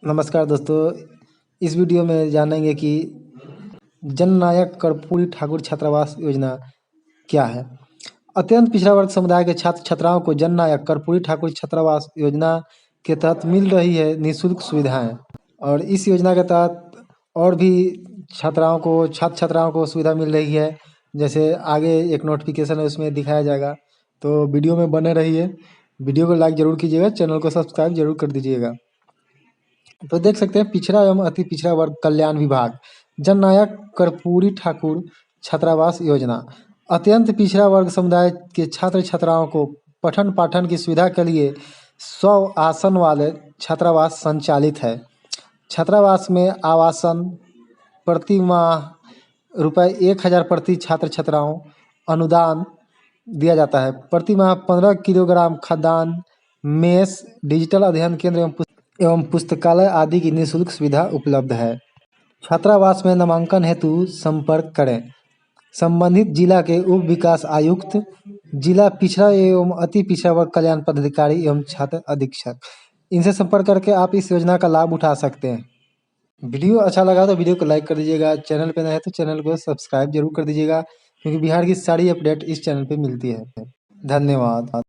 नमस्कार दोस्तों, इस वीडियो में जानेंगे कि जननायक कर्पूरी ठाकुर छात्रावास योजना क्या है। अत्यंत पिछड़ा वर्ग समुदाय के छात्र छात्राओं को जननायक कर्पूरी ठाकुर छात्रावास योजना के तहत मिल रही है निःशुल्क सुविधाएं और इस योजना के तहत और भी छात्र छात्राओं को सुविधा मिल रही है। जैसे आगे एक नोटिफिकेशन है उसमें दिखाया जाएगा, तो वीडियो में बने रहिए। वीडियो को लाइक जरूर कीजिएगा, चैनल को सब्सक्राइब जरूर कर दीजिएगा। तो देख सकते हैं पिछड़ा एवं अति पिछड़ा वर्ग कल्याण विभाग जननायक कर्पूरी ठाकुर छात्रावास योजना अत्यंत पिछड़ा वर्ग समुदाय के छात्र छात्राओं को पठन पाठन की सुविधा के लिए 100 आसन वाले छात्रावास संचालित है। छात्रावास में आवासन प्रति माह ₹1000 प्रति छात्र छात्राओं अनुदान दिया जाता है। प्रति माह 15 किलोग्राम खाद्यान्न, मेस, डिजिटल अध्ययन केंद्र एवं पुस्तकालय आदि की निःशुल्क सुविधा उपलब्ध है। छात्रावास में नामांकन हेतु संपर्क करें संबंधित जिला के उप विकास आयुक्त, जिला पिछड़ा एवं अति पिछड़ा वर्ग कल्याण पदाधिकारी एवं छात्र अधीक्षक। इनसे संपर्क करके आप इस योजना का लाभ उठा सकते हैं। वीडियो अच्छा लगा तो वीडियो को लाइक कर दीजिएगा, चैनल पे नए हैं तो चैनल को सब्सक्राइब जरूर कर दीजिएगा, क्योंकि बिहार की सारी अपडेट इस चैनल पे मिलती है। धन्यवाद।